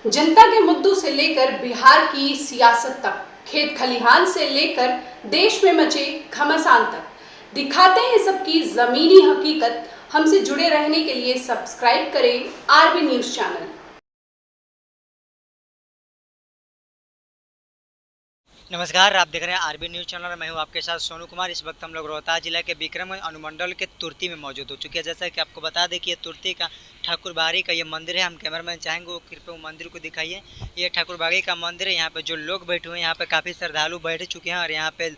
जनता के मुद्दों से लेकर बिहार की सियासत तक, खेत खलिहान से लेकर देश में मचे घमासान तक, दिखाते हैं सबकी जमीनी हकीकत। हमसे जुड़े रहने के लिए सब्सक्राइब करें आरबी न्यूज चैनल। नमस्कार, आप देख रहे हैं आरबी न्यूज़ चैनल। मैं हूं आपके साथ सोनू कुमार। इस वक्त हम लोग रोहतास जिला के विक्रमगंज अनुमंडल के तुर्ती में मौजूद हो चुके हैं। जैसा कि आपको बता दें कि ये तुर्ती का ठाकुरबाड़ी का ये मंदिर है। हम कैमरामैन चाहेंगे वो कृपया वो मंदिर को दिखाइए। ये ठाकुरबाड़ी का मंदिर है। यहाँ पे जो लोग बैठे हुए हैं, यहाँ पे काफ़ी श्रद्धालु बैठ चुके हैं और यहाँ पे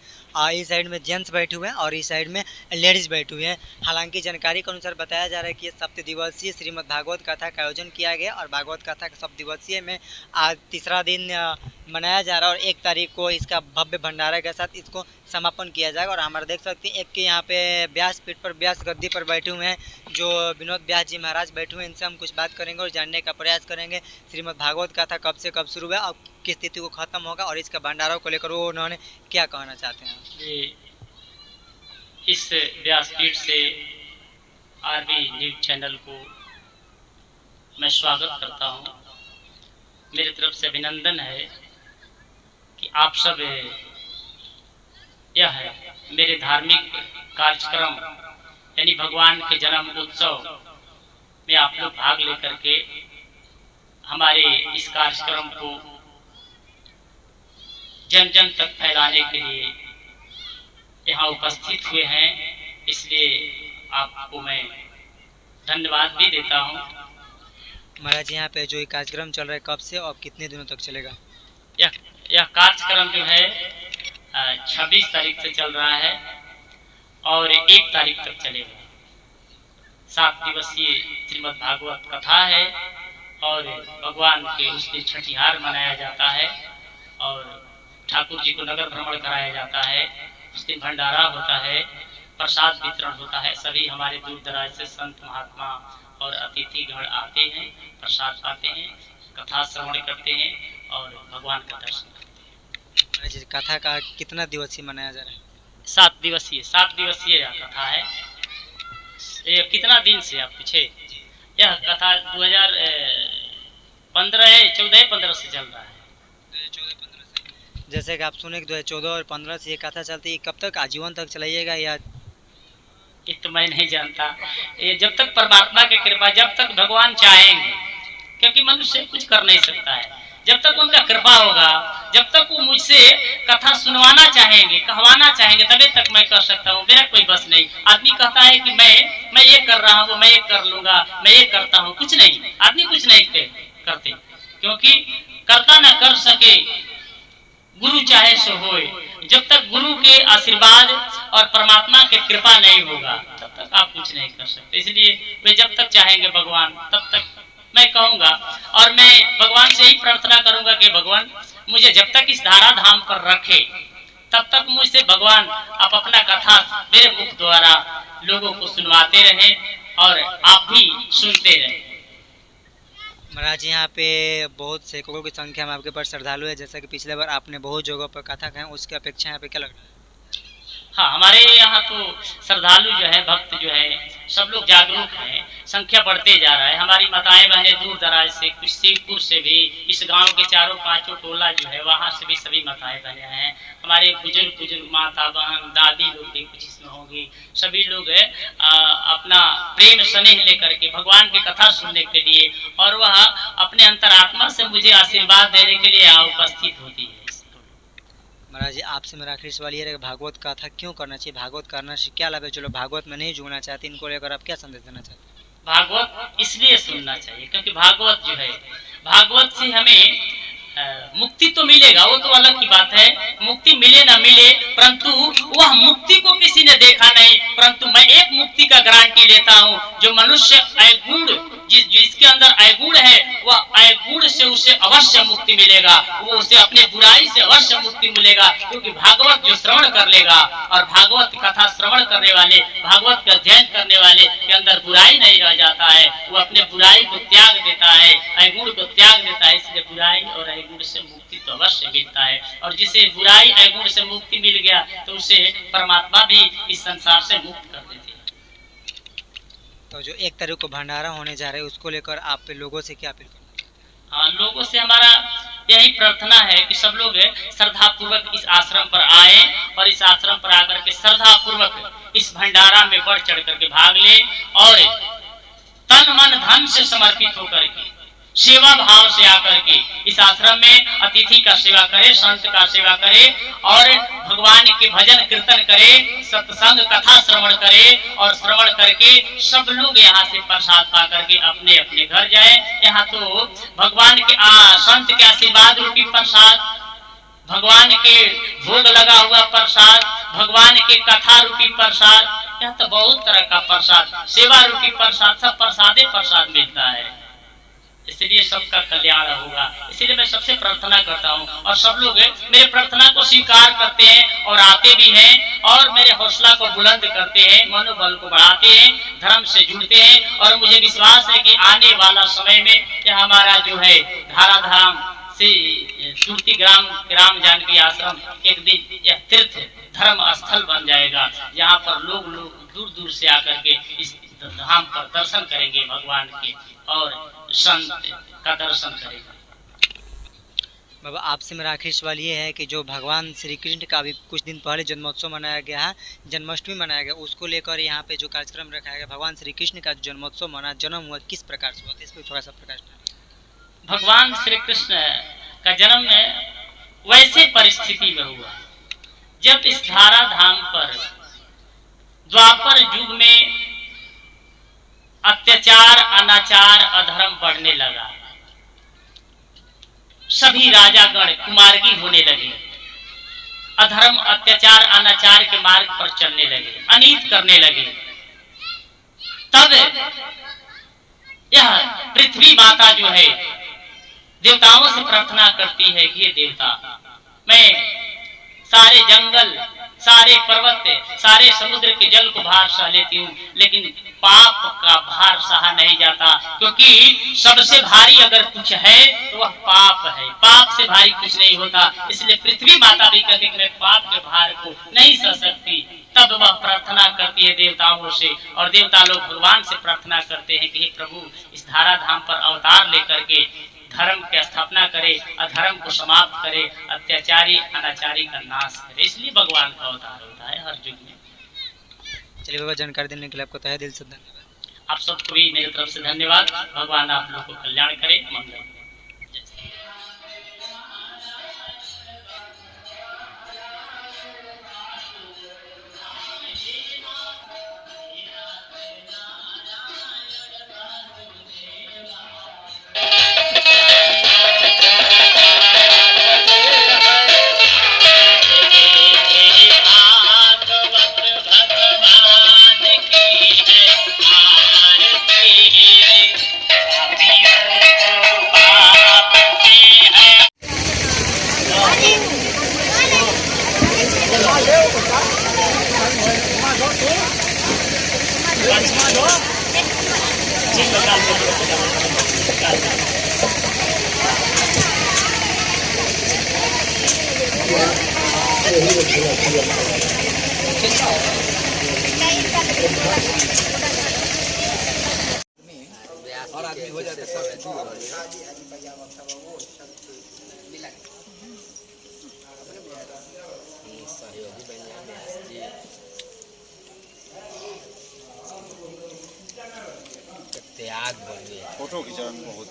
इस साइड में जेंट्स बैठे हुए हैं और इस साइड में लेडीज़ बैठी हुई हैं। हालांकि जानकारी के अनुसार बताया जा रहा है कि ये सप्त दिवसीय श्रीमद् भागवत कथा का आयोजन किया गया और भागवत कथा का सप्त दिवसीय में आज तीसरा दिन मनाया जा रहा है और 1 तारीख को इसका भव्य भंडारा के साथ इसको समापन किया जाएगा। और हमारे देख सकते हैं एक के यहाँ पे व्यास पीठ पर, व्यास गद्दी पर बैठे हुए हैं जो विनोद व्यास जी महाराज बैठे हुए हैं। इनसे हम कुछ बात करेंगे और जानने का प्रयास करेंगे श्रीमद् भागवत कथा कब से कब शुरू है और किस तिथि को खत्म होगा और इसका भंडारों को लेकर वो उन्होंने क्या कहना चाहते हैं। इस व्यासपीठ से आरबी न्यूज चैनल को मैं स्वागत करता हूं। मेरी तरफ से अभिनंदन है कि आप सब यह है मेरे धार्मिक कार्यक्रम यानी भगवान के जन्म उत्सव में आप लोग भाग लेकर के हमारे इस कार्यक्रम को जन जन तक फैलाने के लिए यहाँ उपस्थित हुए हैं। इसलिए आपको मैं धन्यवाद भी देता हूँ। महाराज, यहाँ पे जो ये कार्यक्रम चल रहा है कब से और कितने दिनों तक चलेगा? यह कार्यक्रम जो है 26 तारीख से चल रहा है और 1 तारीख तक चलेगा। 7 दिवसीय श्रीमद् भागवत कथा है और भगवान के उस दिन छठिहार मनाया जाता है और ठाकुर जी को नगर भ्रमण कराया जाता है। उस दिन भंडारा होता है, प्रसाद वितरण होता है। सभी हमारे दूर दराज से संत महात्मा और अतिथिगण आते हैं, प्रसाद पाते हैं, कथा श्रवण करते हैं और भगवान का दर्शन करते हैं। कथा का कितना दिवसीय मनाया जा रहा है? 7 दिवसीय कथा है। ये कितना दिन से आप पूछे? यह कथा 2015 है, 14-15 से चल रहा है। 2014-15 से। जैसे कि आप सुने कि 2014 और 15 से ये कथा चलती है, कब तक आजीवन तक चलाइएगा या? ये तो मैं नहीं जानता। ये जब तक परमात्मा की कृपा, जब तक भगवान चाहेंगे, क्योंकि मनुष्य कुछ कर नहीं सकता है। जब तक उनका कृपा होगा, जब तक वो मुझसे कथा सुनवाना चाहेंगे, कहवाना चाहेंगे, तभी तक मैं कर सकता हूँ। मेरा कोई बस नहीं। आदमी कहता है कि मैं ये कर रहा हूँ, मैं ये कर लूंगा, मैं ये करता हूँ, कुछ नहीं। आदमी कुछ नहीं करते, क्योंकि करता न कर सके गुरु चाहे सो होए। जब तक गुरु के आशीर्वाद और परमात्मा के कृपा नहीं होगा तब तक आप कुछ नहीं कर सकते। इसलिए वे जब तक चाहेंगे भगवान तब तक मैं कहूँगा और मैं भगवान से ही प्रार्थना करूंगा कि भगवान मुझे जब तक इस धारा धाम पर रखे तब तक मुझसे भगवान आप अपना कथा मेरे मुख द्वारा लोगों को सुनवाते रहें और आप भी सुनते रहें। महाराज, यहाँ पे बहुत सैकड़ों की संख्या में आपके पास श्रद्धालु है। जैसा कि पिछले बार आपने बहुत जगहों पर कथा कही, उसकी अपेक्षा यहाँ पे क्या लग रहा है? हाँ, हमारे यहाँ तो श्रद्धालु जो है, भक्त जो है, सब लोग जागरूक हैं। संख्या बढ़ते जा रहा है। हमारी माताएं बहनें दूर दराज से, कुछ शिवपुर से भी, इस गांव के 4-5 टोला जो है वहाँ से भी सभी माताएं बहनें हैं। हमारे बुजुर्ग माता बहन दादी लोग भी कुछ इसमें होंगी। सभी लोग अपना प्रेम स्नेह लेकर के भगवान की कथा सुनने के लिए और वह अपने अंतरात्मा से मुझे आशीर्वाद देने के लिए यहाँ उपस्थित होती है। महाराज जी, आपसे मेरा आखिरी सवाल ये है, भागवत कथा क्यों करना चाहिए? भागवत करने से क्या लाभ है? चलो भागवत में नहीं जुड़ना चाहते, इनको लेकर आप क्या संदेश देना चाहते हैं? भागवत इसलिए सुनना चाहिए क्योंकि भागवत जो है, भागवत से हमें मुक्ति तो मिलेगा, वो तो अलग की बात है। मुक्ति मिले ना मिले, परंतु वह मुक्ति को किसी ने देखा नहीं। परंतु मैं एक मुक्ति का गारंटी लेता हूँ, जो मनुष्य अवगुण जिसके अंदर अवगुण है, वह अवगुण से उसे अवश्य मुक्ति मिलेगा। वो उसे अपने बुराई से अवश्य मुक्ति मिलेगा, क्योंकि भागवत जो श्रवण कर लेगा और भागवत कथा श्रवण करने वाले, भागवत का अध्ययन करने वाले के अंदर बुराई नहीं रह जाता है। वो अपने बुराई को त्याग देता है, अवगुण को त्याग देता है। इसलिए बुराई और अवगुण से मुक्ति तो अवश्य मिलता है। और जिसे बुराई अवगुण से मुक्ति मिल गया तो उसे परमात्मा भी इस संसार से मुक्त कर देते हैं। तो जो 1 तारीख को भंडारा होने जा रहा है उसको लेकर आप लोगों से क्या अपील करना? हाँ, लोगों से हमारा यही प्रार्थना है कि सब लोग श्रद्धा पूर्वक इस आश्रम पर आए और इस आश्रम पर आकर के श्रद्धा पूर्वक इस भंडारा में बढ़ चढ़ करके भाग ले और तन मन धन से समर्पित होकर के सेवा भाव से आकर के इस आश्रम में अतिथि का सेवा करे, संत का सेवा करे और भगवान के भजन कीर्तन करे, सत्संग कथा श्रवण करे और श्रवण करके सब लोग यहाँ से प्रसाद पा करके अपने अपने घर जाए। यहाँ तो भगवान के संत के आशीर्वाद रूपी प्रसाद, भगवान के भोग लगा हुआ प्रसाद, भगवान के कथा रूपी प्रसाद, यहाँ तो बहुत तरह का प्रसाद, सेवा रूपी प्रसाद, सब प्रसादे प्रसाद मिलता है। इसलिए सबका कल्याण होगा। इसलिए मैं सबसे प्रार्थना करता हूँ और सब लोग मेरे प्रार्थना को स्वीकार करते हैं और आते भी हैं और मेरे हौसला को बुलंद करते हैं, मनोबल को बढ़ाते हैं, धर्म से जुड़ते हैं और मुझे विश्वास है कि आने वाला समय में यह हमारा जो है धाराधाम से तुर्ती ग्राम जानकी आश्रम एक दिन यह तीर्थ धर्म स्थल बन जाएगा, जहाँ पर लोग दूर दूर से आकर के इस धाम पर दर्शन करेंगे भगवान के और संत का दर्शन करेगा। बाबा, आपसे मेरा आखिरी सवाल ये है कि जो भगवान श्री कृष्ण का भी कुछ दिन पहले जन्मोत्सव मनाया गया है, जन्माष्टमी मनाया गया, उसको लेकर यहाँ पे जो कार्यक्रम रखा गया, भगवान श्री कृष्ण का जन्मोत्सव जन्म हुआ किस प्रकार से हुआ, इस पर थोड़ा सा प्रकाश डालिए। भगवान श्री कृष्ण का जन्म वैसे परिस्थिति में हुआ जब इस धारा धाम पर द्वापर युग में अत्याचार, अनाचार, अधर्म बढ़ने लगा, सभी राजागण कुमार्गी होने लगे, अधर्म, अत्याचार, अनाचार के मार्ग पर चलने लगे, अनीत करने लगे। तब यह पृथ्वी माता जो है देवताओं से प्रार्थना करती है कि हे देवता, मैं सारे जंगल, सारे पर्वत, सारे समुद्र के जल को भार सह लेती हूँ, लेकिन पाप का भार सहा नहीं जाता, क्योंकि सबसे भारी अगर कुछ है तो वह पाप है, पाप से भारी कुछ नहीं होता। इसलिए पृथ्वी माता भी कहती है मैं पाप के भार को नहीं सह सकती। तब वह प्रार्थना करती है देवताओं से और देवता लोग भगवान से प्रार्थना करते हैं कि हे प्रभु, इस धारा धाम पर अवतार लेकर के धर्म की स्थापना करे, अधर्म को समाप्त करे, अत्याचारी अनाचारी का नाश करे। इसलिए भगवान का अवतार होता है हर युग में। चलिए बाबा, जानकारी देने के लिए आपको तहे दिल से धन्यवाद। आप सबको भी मेरी तरफ से धन्यवाद। भगवान आप लोग को कल्याण करे, मंगल। और आदमी हो जाते सब सहयोगी बन जाते त्याग बढ़ गया। फोटो खिंचाने में बहुत